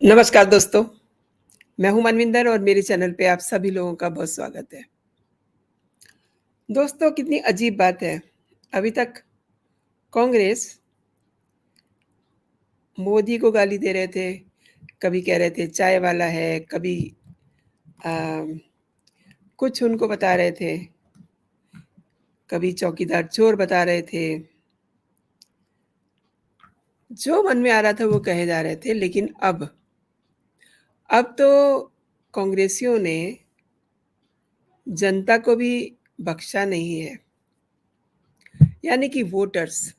नमस्कार दोस्तों, मैं हूँ मनविंदर और मेरे चैनल पे आप सभी लोगों का बहुत स्वागत है। दोस्तों कितनी अजीब बात है, अभी तक कांग्रेस मोदी को गाली दे रहे थे, कभी कह रहे थे चाय वाला है, कभी अ, कुछ उनको बता रहे थे, कभी चौकीदार चोर बता रहे थे। जो मन में आ रहा था वो कहे जा रहे थे, लेकिन अब तो कांग्रेसियों ने जनता को भी बख्शा नहीं है, यानी कि वोटर्स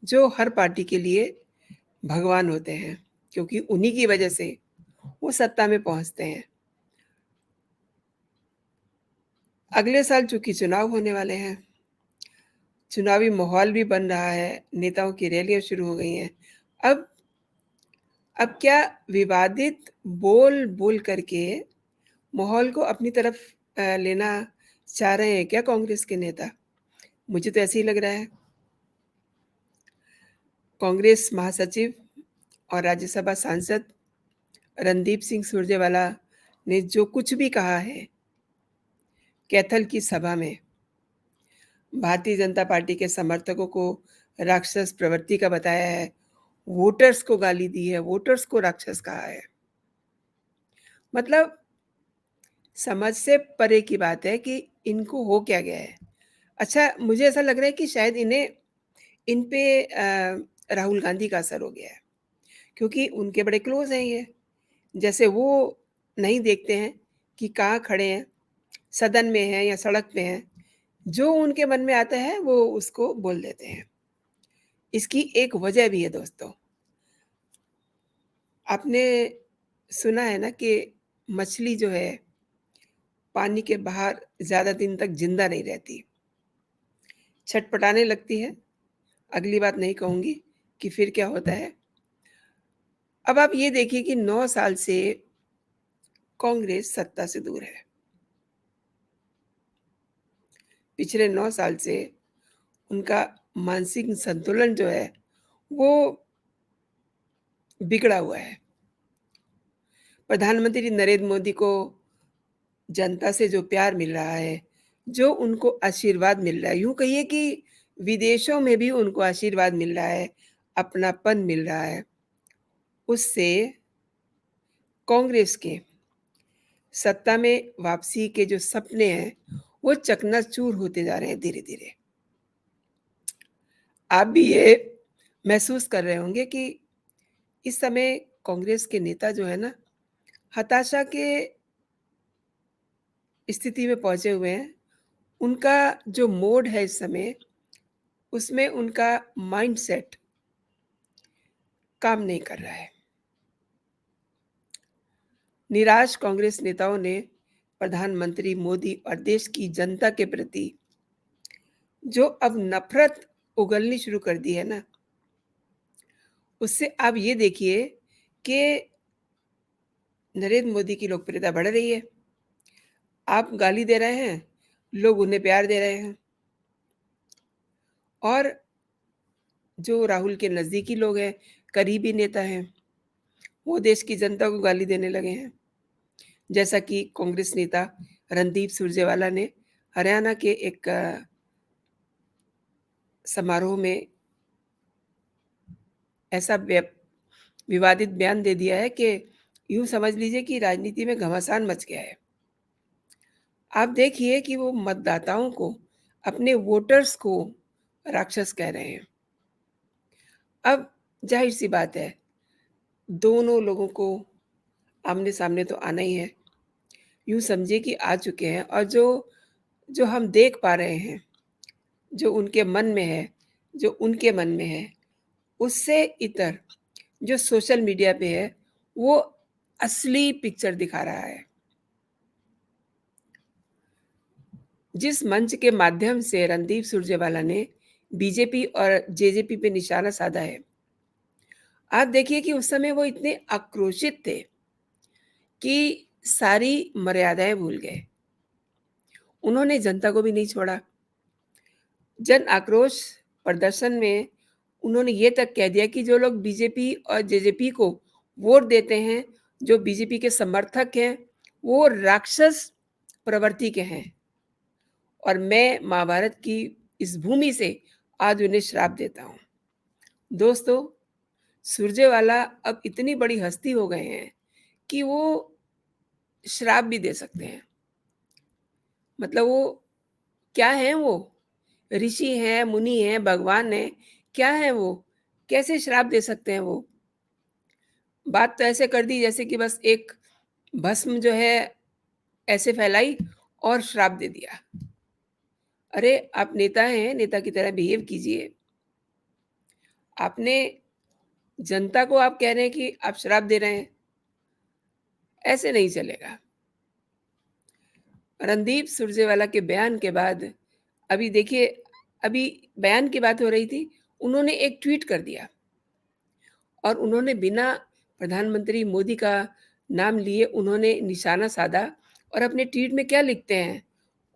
जो हर पार्टी के लिए भगवान होते हैं, क्योंकि उन्हीं की वजह से वो सत्ता में पहुँचते हैं। अगले साल चूँकि चुनाव होने वाले हैं, चुनावी माहौल भी बन रहा है, नेताओं की रैलियाँ शुरू हो गई हैं। अब अब क्या विवादित बोल करके माहौल को अपनी तरफ लेना चाह रहे हैं क्या कांग्रेस के नेता? मुझे तो ऐसे ही लग रहा है। कांग्रेस महासचिव और राज्यसभा सांसद रणदीप सिंह सुरजेवाला ने जो कुछ भी कहा है कैथल की सभा में, भारतीय जनता पार्टी के समर्थकों को राक्षस प्रवृत्ति का बताया है, वोटर्स को गाली दी है, वोटर्स को राक्षस कहा है। मतलब समझ से परे की बात है कि इनको हो क्या गया है। अच्छा, मुझे ऐसा लग रहा है कि शायद इन पे राहुल गांधी का असर हो गया है, क्योंकि उनके बड़े क्लोज़ हैं ये। जैसे वो नहीं देखते हैं कि कहाँ खड़े हैं, सदन में हैं या सड़क पे हैं, जो उनके मन में आता है वो उसको बोल देते हैं। इसकी एक वजह भी है दोस्तों। आपने सुना है ना कि मछली जो है पानी के बाहर ज़्यादा दिन तक ज़िंदा नहीं रहती, छटपटाने लगती है। अगली बात नहीं कहूँगी कि फिर क्या होता है। अब आप ये देखिए कि 9 साल से कांग्रेस सत्ता से दूर है। पिछले 9 साल से उनका मानसिक संतुलन जो है वो बिगड़ा हुआ है। प्रधानमंत्री नरेंद्र मोदी को जनता से जो प्यार मिल रहा है, जो उनको आशीर्वाद मिल रहा है, यूँ कहिए कि विदेशों में भी उनको आशीर्वाद मिल रहा है, अपनापन मिल रहा है, उससे कांग्रेस के सत्ता में वापसी के जो सपने हैं, वो चकनाचूर होते जा रहे हैं धीरे-धीरे। आप भी ये महसूस कर रहे होंगे कि इस समय कांग्रेस के नेता जो है ना, हताशा के स्थिति में पहुँचे हुए हैं। उनका जो मोड है इस समय, उसमें उनका माइंडसेट काम नहीं कर रहा है। निराश कांग्रेस नेताओं ने प्रधानमंत्री मोदी और देश की जनता के प्रति जो अब नफ़रत उगलनी शुरू कर दी है ना, उससे आप ये देखिए कि नरेंद्र मोदी की लोकप्रियता बढ़ रही है। आप गाली दे रहे हैं, लोग उन्हें प्यार दे रहे हैं और जो राहुल के नज़दीकी लोग हैं, करीबी नेता हैं, वो देश की जनता को गाली देने लगे हैं। जैसा कि कांग्रेस नेता रणदीप सुरजेवाला ने हरियाणा के एक समारोह में ऐसा विवादित बयान दे दिया है कि यूँ समझ लीजिए कि राजनीति में घमासान मच गया है। आप देखिए कि वो मतदाताओं को, अपने वोटर्स को राक्षस कह रहे हैं। अब ज़ाहिर-सी बात है, दोनों लोगों को आमने-सामने तो आना ही है। यूँ समझिए कि आ चुके हैं और जो जो हम देख पा रहे हैं, जो उनके मन में है, जो उनके मन में है, उससे इतर जो सोशल मीडिया पे है, वो असली पिक्चर दिखा रहा है। जिस मंच के माध्यम से रणदीप सुरजेवाला ने बीजेपी और जेजेपी पे निशाना साधा है, आप देखिए कि उस समय वो इतने आक्रोशित थे कि सारी मर्यादाएँ भूल गए। उन्होंने जनता को भी नहीं छोड़ा। जन आक्रोश प्रदर्शन में उन्होंने ये तक कह दिया कि जो लोग बीजेपी और जेजेपी को वोट देते हैं, जो बीजेपी के समर्थक हैं, वो राक्षस प्रवृत्ति के हैं और मैं महाभारत की इस भूमि से आज उन्हें श्राप देता हूँ। दोस्तों, सुरजेवाला अब इतनी बड़ी हस्ती हो गए हैं कि वो श्राप भी दे सकते हैं। मतलब वो क्या हैं वो? ऋषि हैं, मुनि हैं, भगवान हैं, क्या हैं वो? कैसे श्राप दे सकते हैं वो? बात तो ऐसे कर दी जैसे कि बस एक भस्म जो है ऐसे फैलाई और श्राप दे दिया। अरे! आप नेता हैं, नेता की तरह बिहेव कीजिए। आपने जनता को आप कह रहे हैं कि आप श्राप दे रहे हैं, ऐसे नहीं चलेगा। रणदीप सुरजेवाला के बयान के बाद अभी देखिए, अभी बयान की बात हो रही थी, उन्होंने एक ट्वीट कर दिया और उन्होंने बिना प्रधानमंत्री मोदी का नाम लिए उन्होंने निशाना साधा और अपने ट्वीट में क्या लिखते हैं?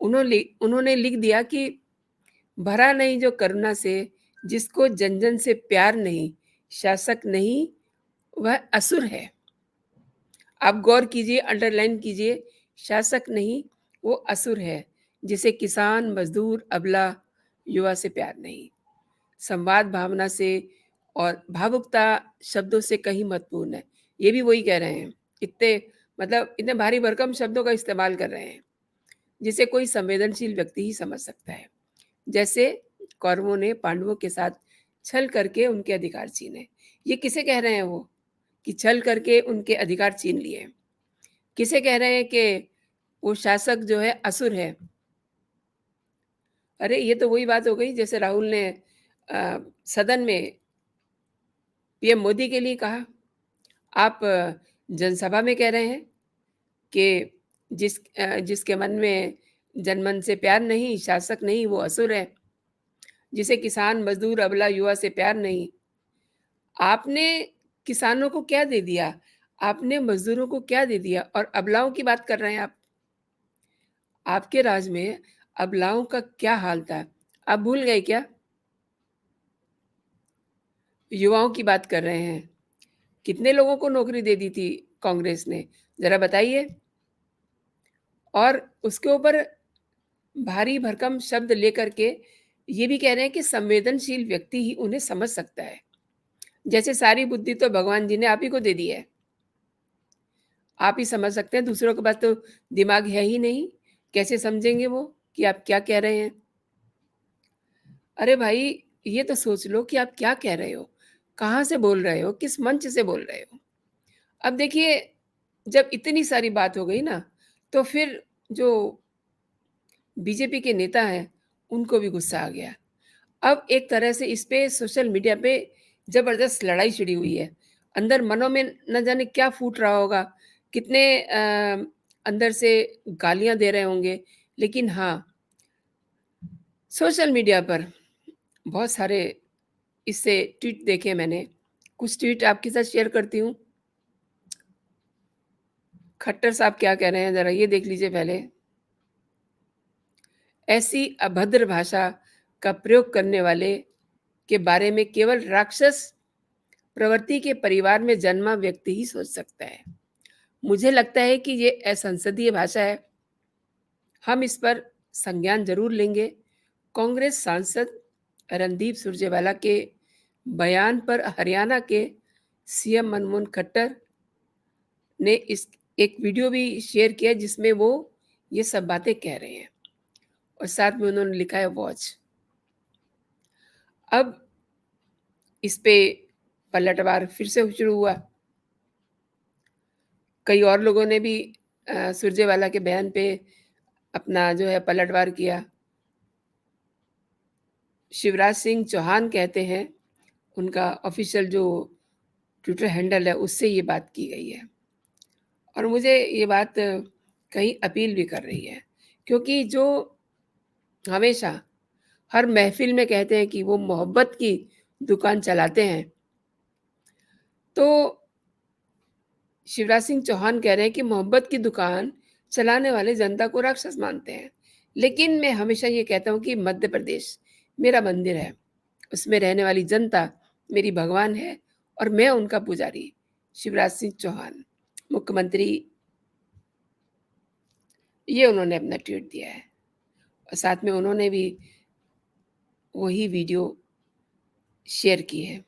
उन्होंने लिख दिया कि भरा नहीं जो करुणा से, जिसको जन-जन से प्यार नहीं, शासक नहीं, वह असुर है। आप गौर कीजिए, अंडरलाइन कीजिए, शासक नहीं, वो असुर है, जिसे किसान, मज़दूर, अबला, युवा से प्यार नहीं। संवाद भावना से और भावुकता शब्दों से कहीं महत्वपूर्ण है। ये भी वही कह रहे हैं। इतने मतलब इतने भारी भरकम शब्दों का इस्तेमाल कर रहे हैं, जिसे कोई संवेदनशील व्यक्ति ही समझ सकता है। जैसे कौरवों ने पांडवों के साथ छल करके उनके अधिकार छीने। ये किसे कह रहे हैं वो? कि छल करके उनके अधिकार छीन लिए। किसे कह रहे हैं कि वो शासक जो है असुर है? अरे! ये तो वही बात हो गई जैसे राहुल ने सदन में पीएम मोदी के लिए कहा। आप जनसभा में कह रहे हैं कि जिसके मन में जनमन से प्यार नहीं, शासक नहीं, वो असुर है। जिसे किसान, मज़दूर, अबला, युवा से प्यार नहीं। आपने किसानों को क्या दे दिया? आपने मज़दूरों को क्या दे दिया? और अबलाओं की बात कर रहे हैं आप। आपके राज में अबलाओं का क्या हाल था? आप भूल गए क्या? युवाओं की बात कर रहे हैं। कितने लोगों को नौकरी दे दी थी कांग्रेस ने? ज़रा बताइए? और उसके ऊपर भारी भरकम शब्द लेकर के ये भी कह रहे हैं कि संवेदनशील व्यक्ति ही उन्हें समझ सकता है। जैसे सारी बुद्धि तो भगवान जी ने आप ही को दे दी है। आप ही समझ सकते हैं, दूसरों के पास तो दिमाग है ही नहीं। कैसे समझेंगे वो कि आप क्या कह रहे हैं? अरे भाई, ये तो सोच लो कि आप क्या कह रहे हो? कहाँ से बोल रहे हो? किस मंच से बोल रहे हो? अब देखिए, जब इतनी सारी बात हो गई ना, तो फिर जो बीजेपी के नेता हैं, उनको भी गुस्सा आ गया। अब एक तरह से इस पे सोशल मीडिया पे ज़बरदस्त लड़ाई छिड़ी हुई है। अंदर मनों में न जाने क्या फूट रहा होगा, कितने अंदर से गालियाँ दे रहे होंगे। लेकिन हाँ, सोशल मीडिया पर बहुत सारे इससे ट्वीट देखे मैंने। कुछ ट्वीट आपके साथ शेयर करती हूँ। खट्टर साहब क्या कह रहे हैं ज़रा ये देख लीजिए पहले। ऐसी अभद्र भाषा का प्रयोग करने वाले के बारे में केवल राक्षस प्रवृत्ति के परिवार में जन्मा व्यक्ति ही सोच सकता है। मुझे लगता है कि ये असंसदीय भाषा है। हम इस पर संज्ञान ज़रूर लेंगे। कांग्रेस सांसद रणदीप सुरजेवाला के बयान पर हरियाणा के सीएम मनमोहन खट्टर ने इस एक वीडियो भी शेयर किया जिसमें वो ये सब बातें कह रहे हैं और साथ में उन्होंने लिखा है वॉच। अब इस पे पलटवार फिर से शुरू हुआ। कई और लोगों ने भी सुरजेवाला के बयान पे अपना जो है पलटवार किया। शिवराज सिंह चौहान कहते हैं, उनका ऑफ़िशियल जो ट्विटर हैंडल है उससे ये बात की गई है। और मुझे ये बात कहीं अपील भी कर रही है, क्योंकि जो हमेशा हर महफ़िल में कहते हैं कि वो मोहब्बत की दुकान चलाते हैं, तो शिवराज सिंह चौहान कह रहे हैं कि मोहब्बत की दुकान चलाने वाले जनता को राक्षस मानते हैं। लेकिन मैं हमेशा ये कहता हूँ कि मध्य प्रदेश मेरा मंदिर है, उसमें रहने वाली जनता मेरी भगवान है और मैं उनका पुजारी। शिवराज सिंह चौहान, मुख्यमंत्री, ये उन्होंने अपना ट्वीट दिया है और साथ में उन्होंने भी वही वीडियो शेयर की है।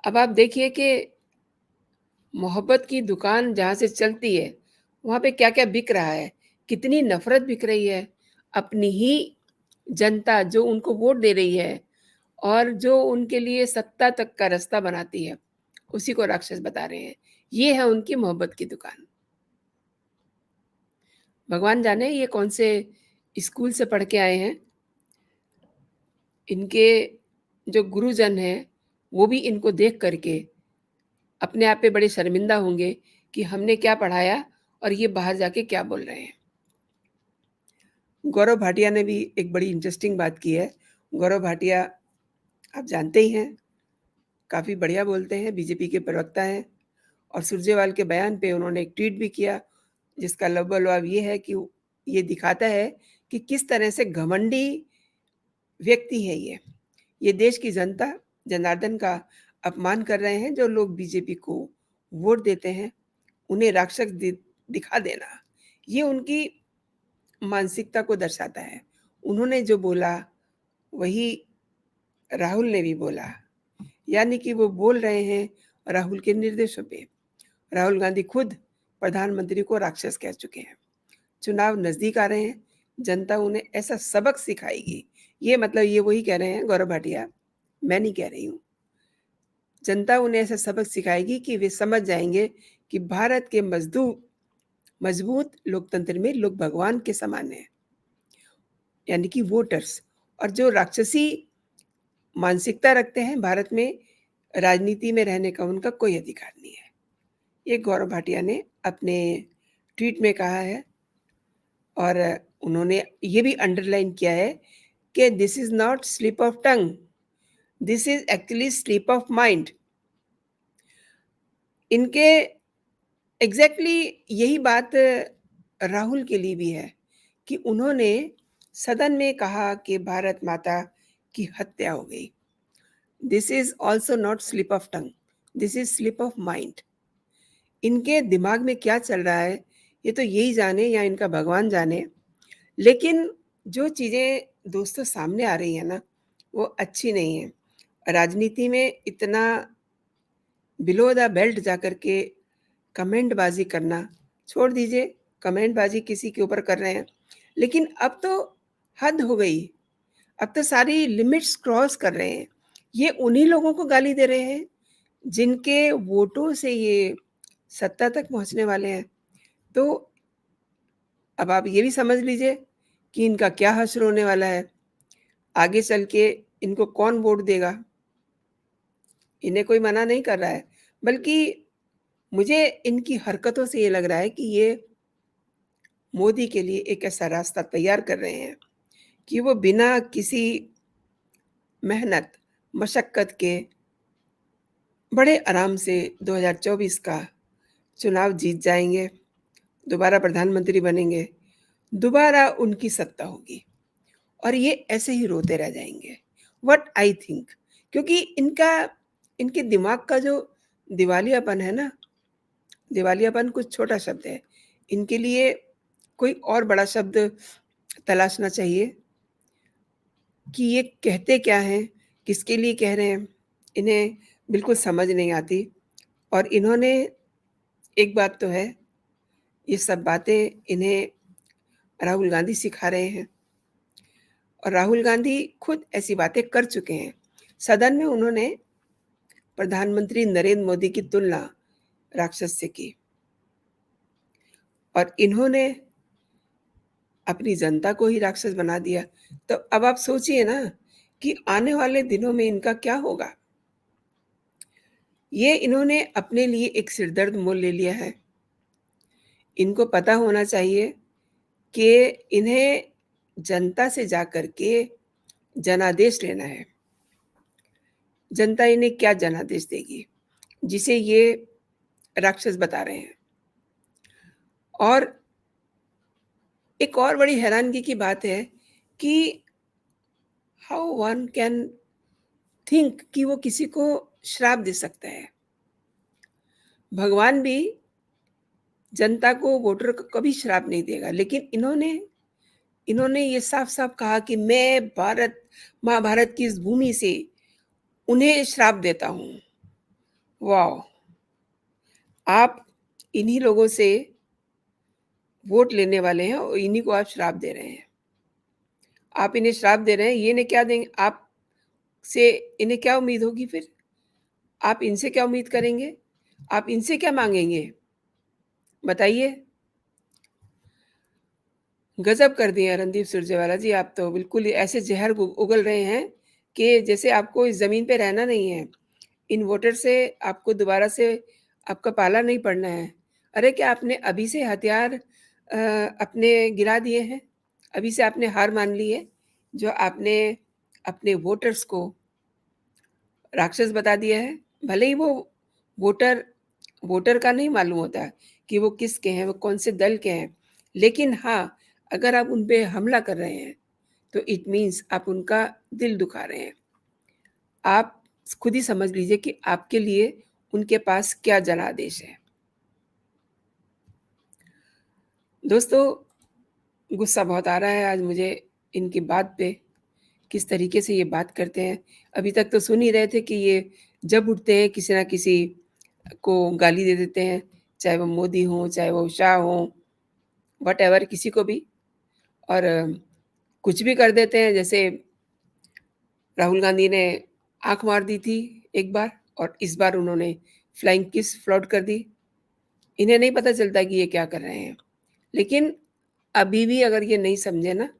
अब आप देखिए कि मोहब्बत की दुकान जहाँ से चलती है, वहाँ पे क्या-क्या बिक रहा है, कितनी नफ़रत बिक रही है। अपनी ही जनता जो उनको वोट दे रही है और जो उनके लिए सत्ता तक का रास्ता बनाती है, उसी को राक्षस बता रहे हैं। ये है उनकी मोहब्बत की दुकान। भगवान जाने ये कौन से स्कूल से पढ़ के आए हैं। इनके जो गुरुजन हैं, वो भी इनको देख कर के अपने आप पे बड़े शर्मिंदा होंगे कि हमने क्या पढ़ाया और ये बाहर जाके क्या बोल रहे हैं। गौरव भाटिया ने भी एक बड़ी इंटरेस्टिंग बात की है। गौरव भाटिया आप जानते ही हैं, काफ़ी बढ़िया बोलते हैं, बीजेपी के प्रवक्ता हैं और सुरजेवाल के बयान पे उन्होंने एक ट्वीट भी किया, जिसका लबोलवाब ये है कि ये दिखाता है कि किस तरह से घमंडी व्यक्ति है ये। ये देश की जनता, जनार्दन का अपमान कर रहे हैं, जो लोग बीजेपी को वोट देते हैं, उन्हें राक्षस दिखा देना, ये उनकी मानसिकता को दर्शाता है। उन्होंने जो बोला, वही राहुल ने भी बोला, यानी कि वो बोल रहे हैं राहुल के निर्देशों पे। राहुल गांधी खुद प्रधानमंत्री को राक्षस कह चुके हैं। चुनाव नज़दीक आ रहे हैं, जनता उन्हें ऐसा सबक सिखाएगी। ये मतलब ये वही कह रहे हैं गौरव भाटिया, मैं नहीं कह रही हूँ। जनता उन्हें ऐसा सबक सिखाएगी कि वे समझ जाएँगे कि भारत के मजबूत लोकतंत्र में लोग भगवान के समान हैं, यानी कि वोटर्स। और जो राक्षसी मानसिकता रखते हैं, भारत में राजनीति में रहने का उनका कोई अधिकार नहीं है। ये गौरव भाटिया ने अपने ट्वीट में कहा है और उन्होंने ये भी अंडरलाइन किया है कि this is not slip of tongue, this is actually slip of mind. इनके एग्ज़ैक्टली यही बात राहुल के लिए भी है कि उन्होंने सदन में कहा कि भारत माता की हत्या हो गई। This is also not slip of tongue, this is slip of mind. इनके दिमाग में क्या चल रहा है, ये तो यही जाने या इनका भगवान जाने। लेकिन जो चीज़ें दोस्तों सामने आ रही हैं ना, वो अच्छी नहीं हैं। राजनीति में इतना बिलो द बेल्ट जाकर के कमेंटबाज़ी करना छोड़ दीजिए, कमेंटबाज़ी किसी के ऊपर कर रहे हैं। लेकिन अब तो हद हो गई, अब तो सारी लिमिट्स क्रॉस कर रहे हैं। ये उन्हीं लोगों को गाली दे रहे हैं, जिनके वोटों से ये सत्ता तक पहुँचने वाले हैं। तो अब आप ये भी समझ लीजिए कि इनका क्या हश्र होने वाला है। आगे चल के इनको कौन वोट देगा? इन्हें कोई मना नहीं कर रहा है, बल्कि मुझे इनकी हरकतों से ये लग रहा है कि ये मोदी के लिए एक ऐसा रास्ता तैयार कर रहे हैं कि वो बिना किसी मेहनत, मशक्कत के बड़े आराम से 2024 का चुनाव जीत जाएँगे, दोबारा प्रधानमंत्री बनेंगे, दोबारा उनकी सत्ता होगी और ये ऐसे ही रोते रह जाएँगे। व्हाट आई थिंक, क्योंकि इनके दिमाग का जो दिवालियापन है ना, दिवालियापन कुछ छोटा शब्द है। इनके लिए कोई और बड़ा शब्द तलाशना चाहिए कि ये कहते क्या हैं, किसके लिए कह रहे हैं, इन्हें बिल्कुल समझ नहीं आती। और इन्होंने एक बात तो है, ये सब बातें इन्हें राहुल गांधी सिखा रहे हैं और राहुल गांधी खुद ऐसी बातें कर चुके हैं। सदन में उन्होंने प्रधानमंत्री नरेंद्र मोदी की तुलना राक्षस से की और इन्होंने अपनी जनता को ही राक्षस बना दिया। तो अब आप सोचिए ना कि आने वाले दिनों में इनका क्या होगा? ये इन्होंने अपने लिए एक सिरदर्द मोल ले लिया है। इनको पता होना चाहिए कि इन्हें जनता से जाकर के जनादेश लेना है। जनता इन्हें क्या जनादेश देगी, जिसे ये राक्षस बता रहे हैं। और एक और बड़ी हैरानगी की बात है कि हाउ वन कैन थिंक कि वो किसी को श्राप दे सकता है। भगवान भी जनता को, वोटर को कभी श्राप नहीं देगा। लेकिन इन्होंने इन्होंने ये साफ-साफ कहा कि मैं भारत महाभारत की इस भूमि से उन्हें श्राप देता हूँ। वॉव! आप इन्हीं लोगों से वोट लेने वाले हैं और इन्हीं को आप श्राप दे रहे हैं। आप इन्हें श्राप दे रहे हैं, ये इन्हें क्या देंगे? आपसे इन्हें क्या उम्मीद होगी फिर? आप इनसे क्या उम्मीद करेंगे? आप इनसे क्या माँगेंगे? बताइए? गज़ब कर दिए हैं रणदीप सुरजेवाला जी, आप तो बिल्कुल ही ऐसे ज़हर उ उगल रहे हैं कि जैसे आपको इस ज़मीन पे रहना नहीं है। इन वोटर से आपको दोबारा से आपका पाला नहीं पड़ना है। अरे! क्या आपने अभी से हथियार अपने गिरा दिए हैं? अभी से आपने हार मान ली है? जो आपने अपने वोटर्स को राक्षस बता दिया है? भले ही वो वोटर वोटर का नहीं मालूम होता कि वो किसके हैं, वो कौन से दल के हैं। लेकिन हाँ, अगर आप उन पे हमला कर रहे हैं, तो इट मीन्स आप उनका दिल दुखा रहे हैं। आप खुद ही समझ लीजिए कि आपके लिए उनके पास क्या जनादेश है। दोस्तों, गुस्सा बहुत आ रहा है आज मुझे इनकी बात पे, किस तरीके से ये बात करते हैं। अभी तक तो सुन ही रहे थे कि ये जब उठते हैं किसी न किसी को गाली दे देते हैं, चाहे वो मोदी हों, चाहे वो शाह हों, व्हाटएवर किसी को भी। और कुछ भी कर देते हैं। जैसे राहुल गांधी ने आँख मार दी थी एक बार और इस बार उन्होंने फ्लाइंग किस फ्लॉट कर दी। इन्हें नहीं पता चलता कि ये क्या कर रहे हैं। लेकिन अभी भी अगर ये नहीं समझे ना,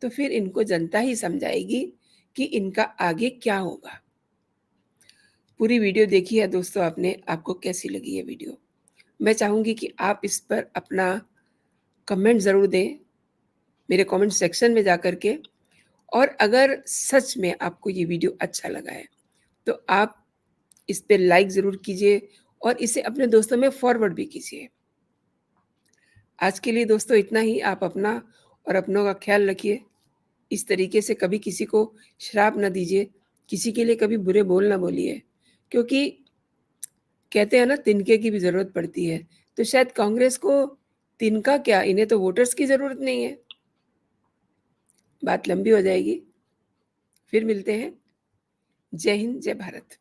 तो फिर इनको जनता ही समझाएगी कि इनका आगे क्या होगा। पूरी वीडियो देखी है दोस्तों आपने, आपको कैसी लगी ये वीडियो? मैं चाहूँगी कि आप इस पर अपना कमेंट ज़रूर दें, मेरे कमेंट सेक्शन में जाकर के। और अगर सच में आपको ये वीडियो अच्छा लगा है, तो आप इस पे लाइक ज़रूर कीजिए और इसे अपने दोस्तों में फॉरवर्ड भी कीजिए। आज के लिए दोस्तों इतना ही। आप अपना और अपनों का ख़्याल रखिए। इस तरीके से कभी किसी को श्राप ना दीजिए, किसी के लिए कभी बुरे बोल ना बोलिए, क्योंकि कहते हैं ना तिनके की भी ज़रूरत पड़ती है। तो शायद कांग्रेस को तिनका क्या, इन्हें तो वोटर्स की ज़रूरत नहीं है। बात लंबी हो जाएगी। फिर मिलते हैं। जय हिंद, जय भारत।